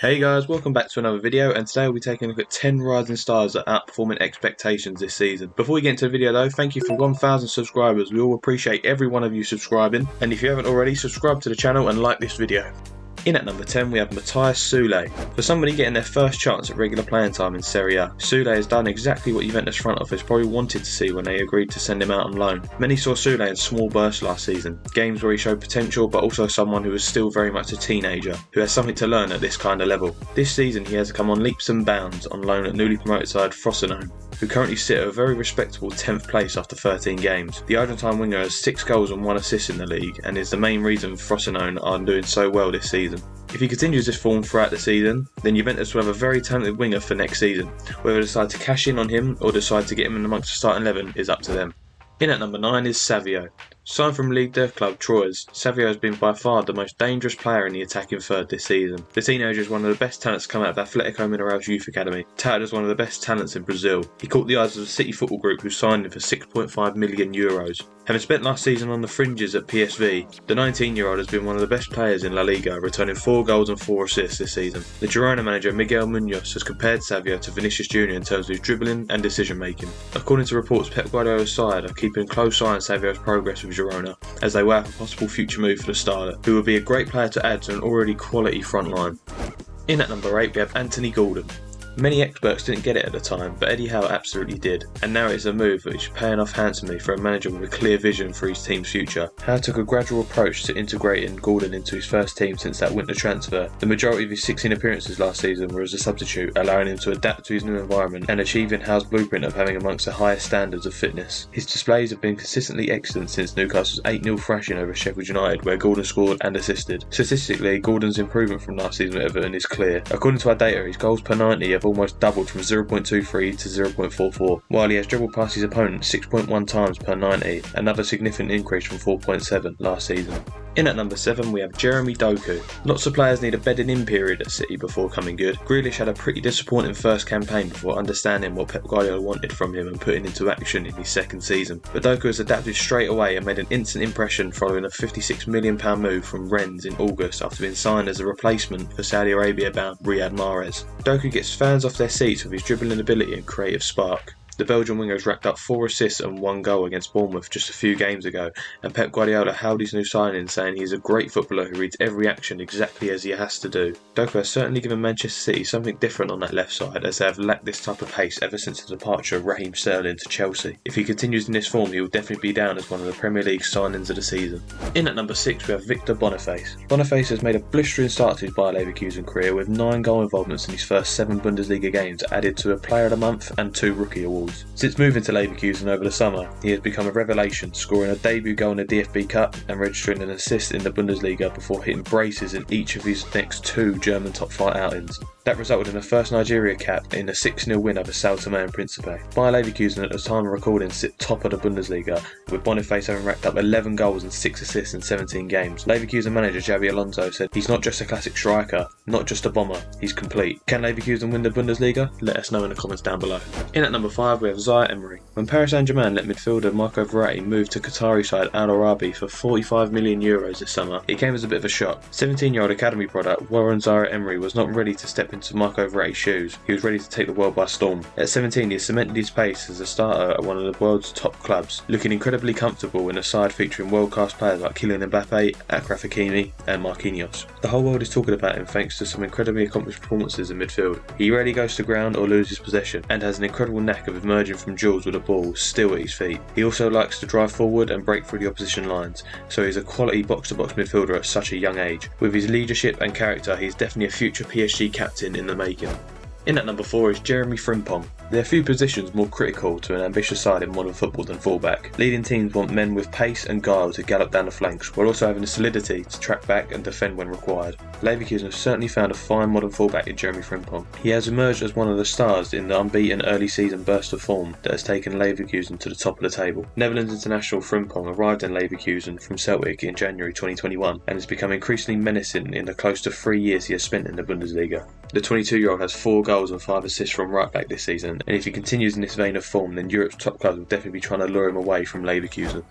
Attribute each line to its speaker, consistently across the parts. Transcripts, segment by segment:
Speaker 1: Hey guys, welcome back to another video, and today we'll be taking a look at 10 rising stars that are outperforming expectations this season. Before we get into the video though, thank you for 1,000 subscribers. We all appreciate every one of you subscribing, and if you haven't already, subscribe to the channel and like this video. In at number 10 we have Matias Sule. For somebody getting their first chance at regular playing time in Serie A, Sule has done exactly what Juventus front office probably wanted to see when they agreed to send him out on loan. Many saw Sule in small bursts last season, games where he showed potential but also someone who was still very much a teenager, who has something to learn at this kind of level. This season he has come on leaps and bounds on loan at newly promoted side Frooten, who currently sit at a very respectable 10th place after 13 games. The Argentine winger has 6 goals and 1 assist in the league and is the main reason Frooten are doing so well this season. If he continues this form throughout the season, then Juventus will have a very talented winger for next season. Whether they decide to cash in on him or decide to get him in amongst the starting 11 is up to them. In at number 9 is Savio. Signed from Liga club Troyes, Savio has been by far the most dangerous player in the attacking third this season. The teenager is one of the best talents to come out of Atletico Mineiral's youth academy, touted as one of the best talents in Brazil. He caught the eyes of the City football group who signed him for €6.5 million. Having spent last season on the fringes at PSV, the 19-year-old has been one of the best players in La Liga, returning 4 goals and 4 assists this season. The Girona manager Miguel Munoz has compared Savio to Vinicius Jr. in terms of his dribbling and decision making. According to reports, Pep Guardiola's side are keeping a close eye on Savio's progress with Girona, as they weigh up a possible future move for the starter, who will be a great player to add to an already quality front line. In at number 8 we have Anthony Gordon. Many experts didn't get it at the time, but Eddie Howe absolutely did, and now it is a move which is paying off handsomely for a manager with a clear vision for his team's future. Howe took a gradual approach to integrating Gordon into his first team since that winter transfer. The majority of his 16 appearances last season were as a substitute, allowing him to adapt to his new environment and achieving Howe's blueprint of having amongst the highest standards of fitness. His displays have been consistently excellent since Newcastle's 8-0 thrashing over Sheffield United, where Gordon scored and assisted. Statistically, Gordon's improvement from last season at Everton is clear. According to our data, his goals per 90 have almost doubled from 0.23 to 0.44, while he has dribbled past his opponent 6.1 times per 90, another significant increase from 4.7 last season. In at number 7 we have Jeremy Doku. Lots of players need a bedding in period at City before coming good. Grealish had a pretty disappointing first campaign before understanding what Pep Guardiola wanted from him and putting into action in his second season. But Doku has adapted straight away and made an instant impression following a £56 million move from Rennes in August after being signed as a replacement for Saudi Arabia bound Riyad Mahrez. Doku gets fans off their seats with his dribbling ability and creative spark. The Belgian winger has racked up 4 assists and 1 goal against Bournemouth just a few games ago, and Pep Guardiola hailed his new signing, saying he is a great footballer who reads every action exactly as he has to do. Doku has certainly given Manchester City something different on that left side, as they have lacked this type of pace ever since the departure of Raheem Sterling to Chelsea. If he continues in this form, he will definitely be down as one of the Premier League signings of the season. In at number 6 we have Victor Boniface. Boniface has made a blistering start to his Bayer Leverkusen career with 9 goal involvements in his first 7 Bundesliga games, added to a Player of the Month and 2 Rookie Awards. Since moving to Leverkusen over the summer, he has become a revelation, scoring a debut goal in the DFB Cup and registering an assist in the Bundesliga before hitting braces in each of his next 2 German top flight outings. That resulted in a first Nigeria cap in a 6-0 win over Sao Tome and Principe. Bayer Leverkusen at the time of recording sit top of the Bundesliga, with Boniface having racked up 11 goals and 6 assists in 17 games. Leverkusen manager Xabi Alonso said, "He's not just a classic striker, not just a bomber, he's complete." Can Leverkusen win the Bundesliga? Let us know in the comments down below. In at number 5 we have Zaire Emery. When Paris Saint-Germain let midfielder Marco Verratti move to Qatari side Al Arabi for €45 million this summer, it came as a bit of a shock. 17-year-old academy product Warren Zaire Emery was not ready to step into Marco Verratti's shoes. He was ready to take the world by storm. At 17 he has cemented his place as a starter at one of the world's top clubs, looking incredibly comfortable in a side featuring world-class players like Kylian Mbappe, Achraf Hakimi and Marquinhos. The whole world is talking about him thanks to some incredibly accomplished performances in midfield. He rarely goes to ground or loses possession, and has an incredible knack of emerging from duels with a ball still at his feet. He also likes to drive forward and break through the opposition lines, so he's a quality box-to-box midfielder at such a young age. With his leadership and character, he's definitely a future PSG captain in the making. In at number 4 is Jeremy Frimpong. There are few positions more critical to an ambitious side in modern football than fullback. Leading teams want men with pace and guile to gallop down the flanks, while also having the solidity to track back and defend when required. Leverkusen have certainly found a fine modern fullback in Jeremy Frimpong. He has emerged as one of the stars in the unbeaten early season burst of form that has taken Leverkusen to the top of the table. Netherlands international Frimpong arrived in Leverkusen from Celtic in January 2021 and has become increasingly menacing in the close to 3 years he has spent in the Bundesliga. The 22-year-old has 4 goals and 5 assists from right back this season, and if he continues in this vein of form, then Europe's top clubs will definitely be trying to lure him away from Leverkusen.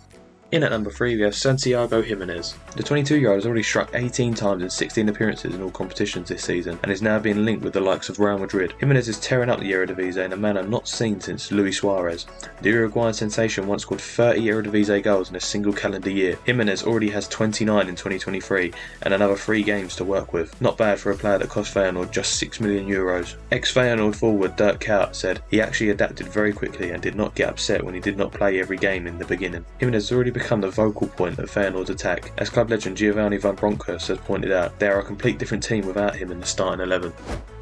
Speaker 1: In at number 3 we have Santiago Gimenez. The 22-year-old has already struck 18 times in 16 appearances in all competitions this season and is now being linked with the likes of Real Madrid. Gimenez is tearing up the Eredevise in a manner not seen since Luis Suarez. The Uruguayan sensation once scored 30 Eredevise goals in a single calendar year. Gimenez already has 29 in 2023 and another 3 games to work with. Not bad for a player that cost Feyenoord just €6 million. Ex-Feyenoord forward Dirk Kuyt said he actually adapted very quickly and did not get upset when he did not play every game in the beginning. Gimenez has already become the vocal point of Feyenoord's attack. As club legend Giovanni van Bronckhorst has pointed out, they are a complete different team without him in the starting 11.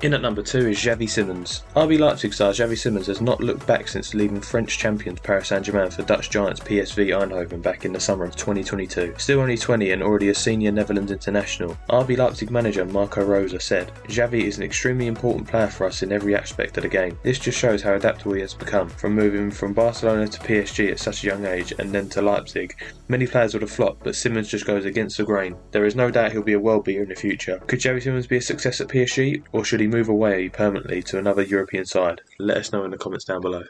Speaker 1: In at number 2 is Javi Simmons. RB Leipzig star Javi Simmons has not looked back since leaving French champions Paris Saint-Germain for Dutch giants PSV Eindhoven back in the summer of 2022. Still only 20 and already a senior Netherlands international, RB Leipzig manager Marco Rosa said, "Javi is an extremely important player for us in every aspect of the game. This just shows how adaptable he has become, from moving from Barcelona to PSG at such a young age and then to Leipzig. Many players would have flopped, but Simmons just goes against the grain. There is no doubt he'll be a world beater in the future. Could Javi Simmons be a success at PSG, or should he move away permanently to another European side? Let us know in the comments down below."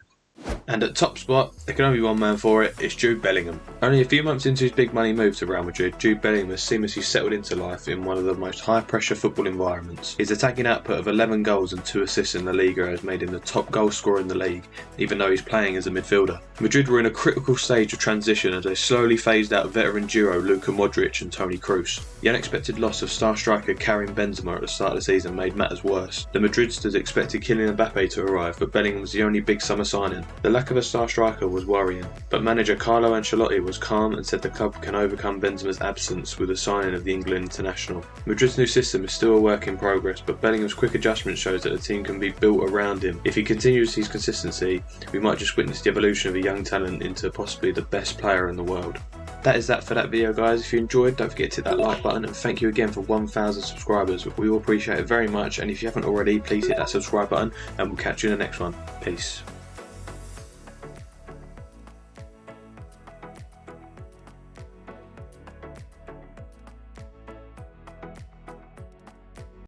Speaker 1: And at top spot, there can only be one man for it, it's Jude Bellingham. Only a few months into his big money move to Real Madrid, Jude Bellingham has seamlessly settled into life in one of the most high pressure football environments. His attacking output of 11 goals and 2 assists in the Liga has made him the top goal scorer in the league, even though he's playing as a midfielder. Madrid were in a critical stage of transition as they slowly phased out veteran duo Luka Modric and Toni Kroos. The unexpected loss of star striker Karim Benzema at the start of the season made matters worse. The Madridsters expected Kylian Mbappe to arrive, but Bellingham was the only big summer signing. The lack of a star striker was worrying, but manager Carlo Ancelotti was calm and said the club can overcome Benzema's absence with the signing of the England international. Madrid's new system is still a work in progress, but Bellingham's quick adjustment shows that the team can be built around him. If he continues his consistency, we might just witness the evolution of a young talent into possibly the best player in the world. That is that for that video, guys. If you enjoyed, don't forget to hit that like button, and thank you again for 1,000 subscribers. We will appreciate it very much, and if you haven't already, please hit that subscribe button and we'll catch you in the next one. Peace.